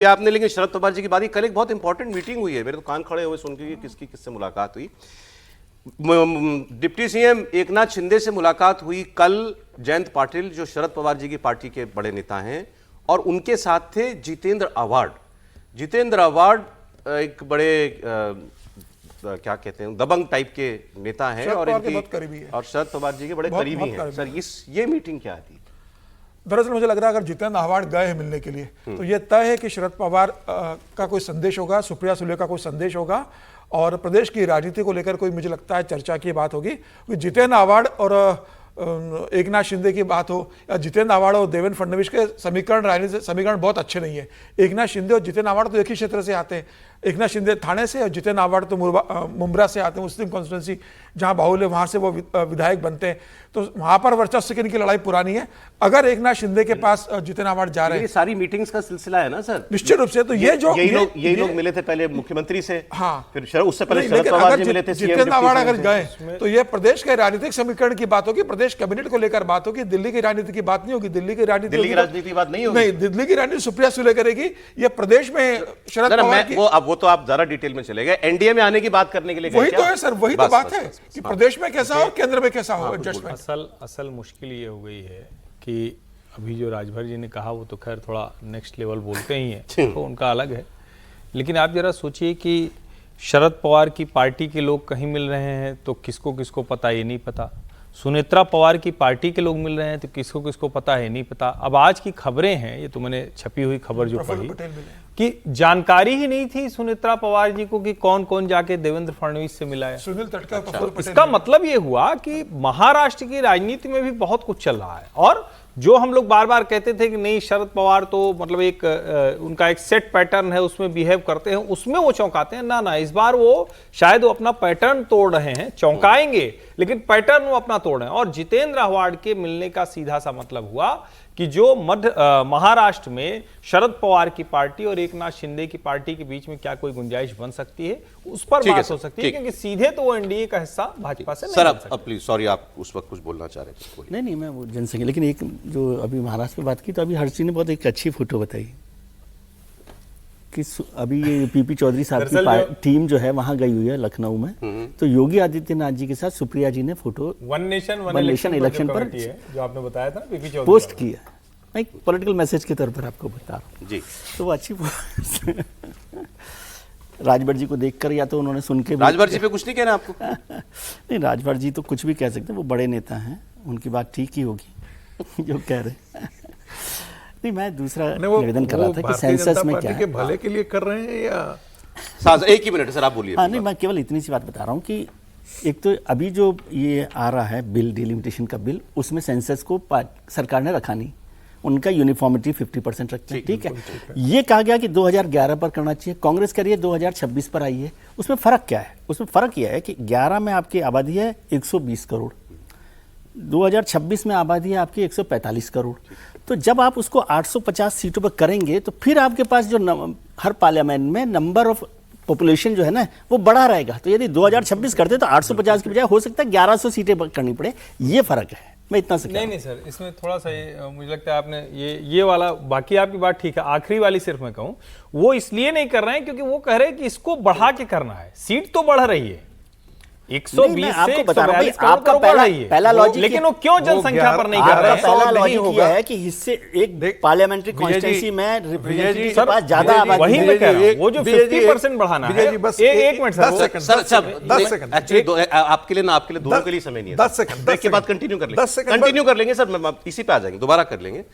आपने लेकिन शरद पवार जी की बात, कल एक बहुत इंपॉर्टेंट मीटिंग हुई है, मेरे तो कान खड़े हुए सुन के किसकी किससे मुलाकात हुई। डिप्टी सीएम एकनाथ शिंदे से मुलाकात हुई कल। जयंत पाटिल जो शरद पवार जी की पार्टी के बड़े नेता हैं, और उनके साथ थे जितेंद्र आव्हाड। जितेंद्र आव्हाड एक बड़े क्या कहते हैं, दबंग टाइप के नेता हैं और शरद पवार जी के बड़े करीबी हैं। सर ये मीटिंग क्या थी? दरअसल मुझे लग रहा है अगर जितेंद्र आव्हाड गए हैं मिलने के लिए तो ये तय है कि शरद पवार का कोई संदेश होगा, सुप्रिया सुले का कोई संदेश होगा, और प्रदेश की राजनीति को लेकर कोई मुझे लगता है चर्चा की बात होगी। जितेंद्र आव्हाड और एकनाथ शिंदे की बात हो, या जितेंद्र आव्हाड और देवेंद्र फडणवीस के समीकरण, राजनीतिक समीकरण बहुत अच्छे नहीं है। एकनाथ शिंदे और जितेंद्र आव्हाड तो एक ही क्षेत्र से आते हैं। एकनाथ शिंदे थाने से और जितेंद्र आव्हाड तो मुंब्रा से आते हैं, मुस्लिम कॉन्स्टिट्यूंसी जहां बाहुल्य, वहां से वो विधायक बनते हैं, तो वहां पर वर्चस्व की इनकी लड़ाई पुरानी है। अगर एकनाथ शिंदे के पास जितेंद्र आव्हाड जा रहे हैं, सारी मीटिंग्स का सिलसिला है ना सर, निश्चित रूप से। तो यही लोग मिले थे पहले मुख्यमंत्री से, हाँ, फिर उससे पहले शरद पवार जी मिले थे। जितेंद्र आव्हाड अगर गए तो ये प्रदेश के राजनीतिक समीकरण की बात होगी, प्रदेश कैबिनेट को लेकर बात होगी, दिल्ली की राजनीति की बात नहीं होगी। दिल्ली की राजनीति की बात नहीं होगी, दिल्ली की राजनीति सुप्रिया सुले करेगी। ये प्रदेश में शरद पवार वो तो आप जरा डिटेल में चले गए। एनडीए में आने की बात करने के लिए वही तो है सर, वही तो बात है कि प्रदेश में कैसा हो, केंद्र में कैसा हो एडजस्टमेंट। असल मुश्किल ये हो गई है कि अभी जो राजभर जी ने कहा वो तो खैर थोड़ा नेक्स्ट लेवल बोलते ही हैं, तो उनका अलग है। लेकिन आप जरा सोचिए कि शरद पवार की पार्टी के लोग कहीं मिल रहे हैं तो किसको किसको पता, ये नहीं पता। सुनेत्रा पवार की पार्टी के लोग मिल रहे हैं तो किसको किसको पता है, नहीं पता। अब आज की खबरें हैं, ये तो मैंने छपी हुई खबर जो पढ़ी कि जानकारी ही नहीं थी सुनेत्रा पवार जी को कि कौन कौन जाके देवेंद्र फडणवीस से मिला है। सुनील तटकरे। इसका मतलब ये हुआ कि महाराष्ट्र की राजनीति में भी बहुत कुछ चल रहा है। और जो हम लोग बार बार कहते थे कि नहीं शरद पवार तो मतलब एक उनका एक सेट पैटर्न है, उसमें बिहेव करते हैं, उसमें वो चौंकाते हैं। ना, इस बार वो शायद वो अपना पैटर्न तोड़ रहे हैं। चौंकाएंगे लेकिन पैटर्न वो अपना तोड़ रहे हैं। और जितेंद्र आव्हाड के मिलने का सीधा सा मतलब हुआ कि जो महाराष्ट्र में शरद पवार की पार्टी और एकनाथ शिंदे की पार्टी के बीच में क्या कोई गुंजाइश बन सकती है, उस पर बात हो सकती है, क्योंकि सीधे तो वो एनडीए का हिस्सा भाजपा से नहीं। सर अब प्लीज, सॉरी, आप उस वक्त कुछ बोलना चाह रहे थे? नहीं, मैं वो जनसंख्या, लेकिन एक जो अभी महाराष्ट्र पे बात की तो अभी हर्षी ने बहुत एक अच्छी फोटो बताई कि अभी ये पीपी चौधरी साहब की टीम जो है वहां गई हुई है लखनऊ में, तो योगी आदित्यनाथ जी के साथ सुप्रिया जी ने फोटो वन नेशन इलेक्शन पर जो आपने बताया था पीपी चौधरी पोस्ट की है। मैं एक पॉलिटिकल मैसेज के तौर पर आपको बता रहा हूँ जी। तो वो अच्छी राजभर जी को देखकर, या तो उन्होंने सुन के, राजभर जी पे कुछ नहीं कहना आपको? नहीं, राजभर जी तो कुछ भी कह सकते हैं, वो बड़े नेता हैं, उनकी बात ठीक ही होगी जो कह रहे हैं। नहीं, मैं दूसरा निवेदन कर रहा था कि सेंसस में क्या है, भले के लिए कर रहे हैं या एक ही मिनट सर, आप बोलिए। हाँ, नहीं, मैं केवल इतनी सी बात बता रहा हूँ कि एक तो अभी जो ये आ रहा है बिल, डिलिमिटेशन का बिल, उसमें सेंसस को सरकार ने रखा नहीं, उनका यूनिफॉर्मिटी 50% रखते हैं, ठीक है। ये कहा गया कि 2011 पर करना चाहिए, कांग्रेस कह रही है 2026 पर आई है। उसमें फर्क क्या है? उसमें फर्क यह है कि 11 में आपकी आबादी है 120 करोड़, 2026 में आबादी है आपकी 145 करोड़। तो जब आप उसको 850 सीटों पर करेंगे तो फिर आपके पास जो हर पार्लियामेंट में नंबर ऑफ पॉपुलेशन जो है ना वो बड़ा रहेगा। तो यदि 2026 करते तो 850 की बजाय हो सकता है 1100 सीटें करनी पड़े। ये फर्क है, मैं इतना से नहीं सर, इसमें थोड़ा सा मुझे लगता है आपने ये वाला, बाकी आपकी बात ठीक है, आखिरी वाली सिर्फ मैं कहूं वो इसलिए नहीं कर रहे हैं क्योंकि वो कह रहे हैं कि इसको बढ़ा के करना है। सीट तो बढ़ रही है 120 से 142 आपका पहला लॉजिक, लेकिन वो क्यों जनसंख्या पर नहीं कर रहा है? पहला लॉजिक ये है कि हिस्से एक पार्लियामेंट्री कॉन्स्टिट्यूंसी में रिप्रेजेंटेटिव के पास ज्यादा आबादी, वही मैं कह रहा हूं, वो जो 50% बढ़ाना है। एक मिनट सर, 10 सेकंड एक्चुअली आपके लिए ना, आपके लिए दोनों के लिए समय नहीं है। 10 सेकंड ब्रेक के बाद कंटिन्यू कर लेंगे सर, इसी पे आ जाएंगे, दोबारा कर लेंगे।